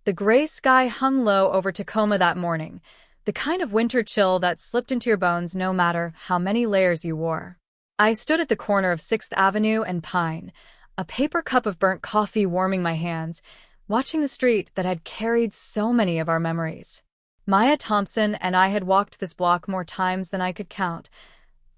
The gray sky hung low over Tacoma that morning, the kind of winter chill that slipped into your bones no matter how many layers you wore. I stood at the corner of 6th Avenue and Pine, a paper cup of burnt coffee warming my hands, watching the street that had carried so many of our memories. Maya Thompson and I had walked this block more times than I could count,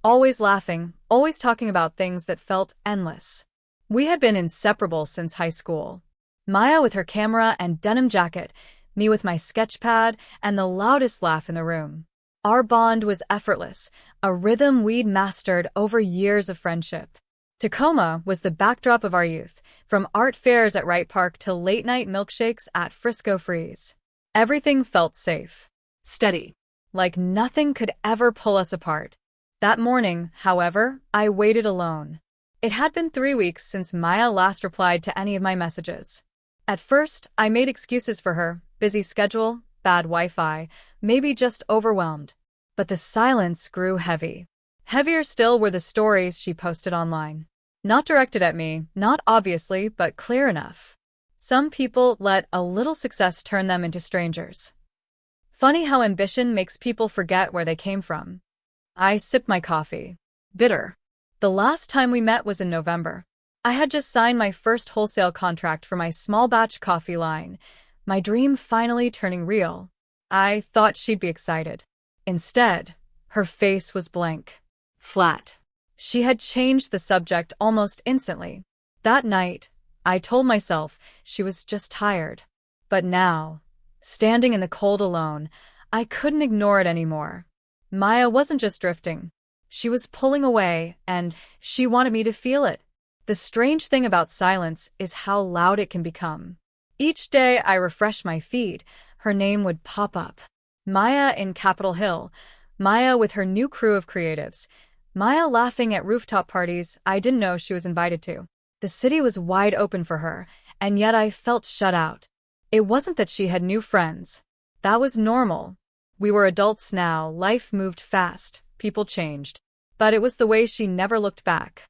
always laughing, always talking about things that felt endless. We had been inseparable since high school. Maya with her camera and denim jacket, me with my sketch pad and the loudest laugh in the room. Our bond was effortless, a rhythm we'd mastered over years of friendship. Tacoma was the backdrop of our youth, from art fairs at Wright Park to late-night milkshakes at Frisco Freeze. Everything felt safe, steady, like nothing could ever pull us apart. That morning, however, I waited alone. It had been 3 weeks since Maya last replied to any of my messages. At first, I made excuses for her: busy schedule, bad Wi-Fi, maybe just overwhelmed. But the silence grew heavy. Heavier still were the stories she posted online. Not directed at me, not obviously, but clear enough. Some people let a little success turn them into strangers. Funny how ambition makes people forget where they came from. I sipped my coffee. Bitter. The last time we met was in November. I had just signed my first wholesale contract for my small batch coffee line, my dream finally turning real. I thought she'd be excited. Instead, her face was blank. Flat. She had changed the subject almost instantly. That night, I told myself she was just tired. But now, standing in the cold alone, I couldn't ignore it anymore. Maya wasn't just drifting. She was pulling away, and she wanted me to feel it. The strange thing about silence is how loud it can become. Each day I refreshed my feed, her name would pop up. Maya in Capitol Hill, Maya with her new crew of creatives, Maya laughing at rooftop parties I didn't know she was invited to. The city was wide open for her, and yet I felt shut out. It wasn't that she had new friends. That was normal. We were adults now, life moved fast, people changed. But it was the way she never looked back.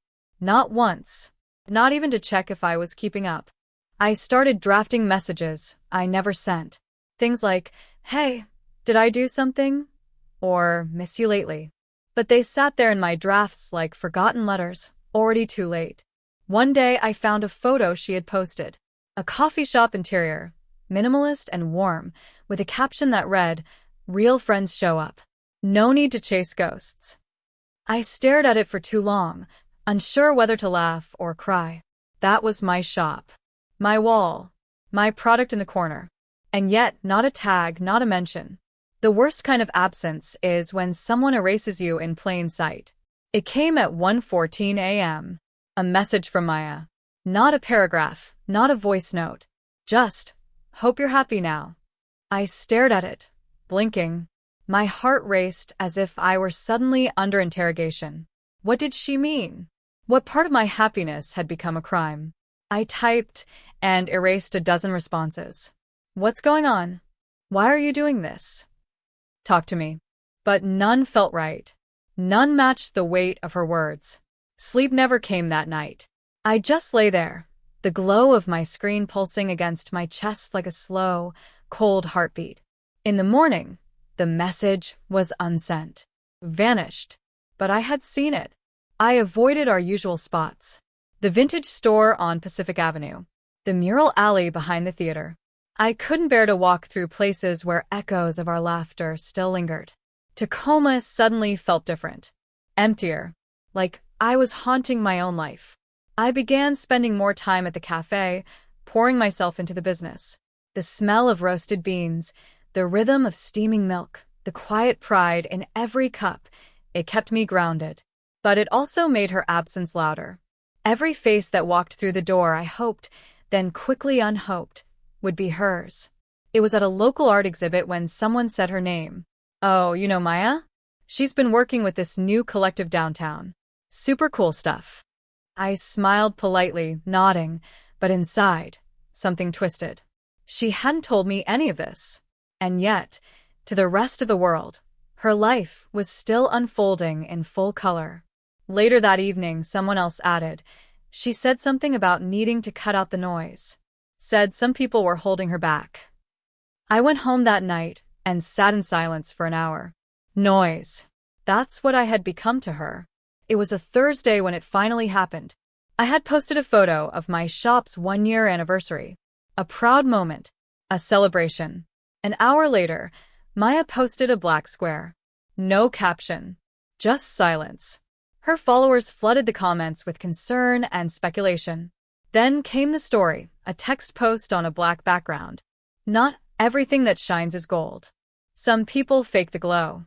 Not once. Not even to check if I was keeping up. I started drafting messages I never sent. Things like, "Hey, did I do something?" Or "Miss you lately." But they sat there in my drafts like forgotten letters, already too late. One day I found a photo she had posted. A coffee shop interior, minimalist and warm, with a caption that read, "Real friends show up. No need to chase ghosts." I stared at it for too long, unsure whether to laugh or cry. That was my shop. My wall. My product in the corner. And yet, not a tag, not a mention. The worst kind of absence is when someone erases you in plain sight. It came at 1:14 a.m. A message from Maya. Not a paragraph, not a voice note. Just, "Hope you're happy now." I stared at it, blinking. My heart raced as if I were suddenly under interrogation. What did she mean? What part of my happiness had become a crime? I typed and erased a dozen responses. "What's going on? Why are you doing this? Talk to me." But none felt right. None matched the weight of her words. Sleep never came that night. I just lay there, the glow of my screen pulsing against my chest like a slow, cold heartbeat. In the morning, the message was unsent. Vanished. But I had seen it. I avoided our usual spots. The vintage store on Pacific Avenue. The mural alley behind the theater. I couldn't bear to walk through places where echoes of our laughter still lingered. Tacoma suddenly felt different. Emptier. Like I was haunting my own life. I began spending more time at the cafe, pouring myself into the business. The smell of roasted beans, the rhythm of steaming milk, the quiet pride in every cup, it kept me grounded. But it also made her absence louder. Every face that walked through the door I hoped, then quickly unhoped, would be hers. It was at a local art exhibit when someone said her name. "Oh, you know Maya? She's been working with this new collective downtown. Super cool stuff." I smiled politely, nodding, but inside, something twisted. She hadn't told me any of this. And yet, to the rest of the world, her life was still unfolding in full color. Later that evening, someone else added, she said something about needing to cut out the noise. Said some people were holding her back. I went home that night and sat in silence for an hour. Noise. That's what I had become to her. It was a Thursday when it finally happened. I had posted a photo of my shop's 1-year anniversary. A proud moment. A celebration. An hour later, Maya posted a black square. No caption. Just silence. Her followers flooded the comments with concern and speculation. Then came the story, a text post on a black background. Not everything that shines is gold. Some people fake the glow.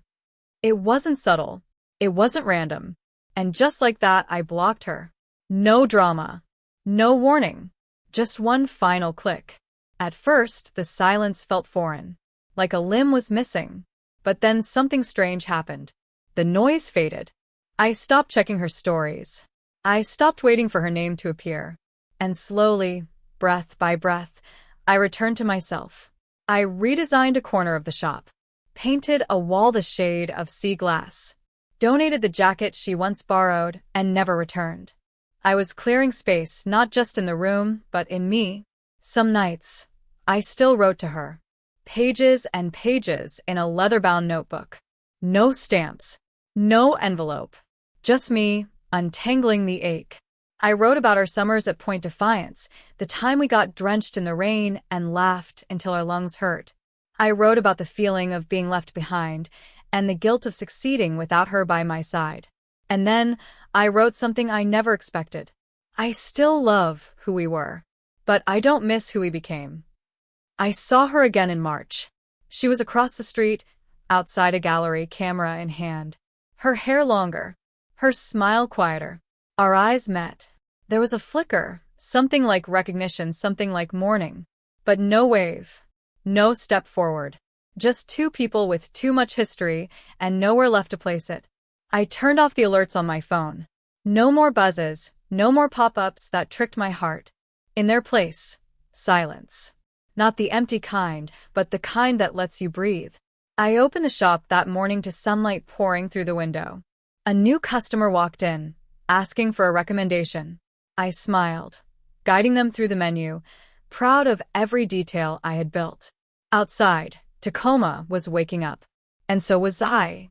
It wasn't subtle. It wasn't random. And just like that, I blocked her. No drama. No warning. Just one final click. At first, the silence felt foreign, like a limb was missing. But then something strange happened. The noise faded. I stopped checking her stories. I stopped waiting for her name to appear. And slowly, breath by breath, I returned to myself. I redesigned a corner of the shop, painted a wall the shade of sea glass, donated the jacket she once borrowed and never returned. I was clearing space not just in the room, but in me. Some nights, I still wrote to her. Pages and pages in a leather-bound notebook. No stamps. No envelope. Just me, untangling the ache. I wrote about our summers at Point Defiance, the time we got drenched in the rain and laughed until our lungs hurt. I wrote about the feeling of being left behind and the guilt of succeeding without her by my side. And then I wrote something I never expected. I still love who we were, but I don't miss who we became. I saw her again in March. She was across the street, outside a gallery, camera in hand. Her hair longer, her smile quieter. Our eyes met. There was a flicker, something like recognition, something like mourning. But no wave, no step forward. Just two people with too much history and nowhere left to place it. I turned off the alerts on my phone. No more buzzes, no more pop-ups that tricked my heart. In their place, silence. Not the empty kind, but the kind that lets you breathe. I opened the shop that morning to sunlight pouring through the window. A new customer walked in, asking for a recommendation. I smiled, guiding them through the menu, proud of every detail I had built. Outside, Tacoma was waking up. And so was I.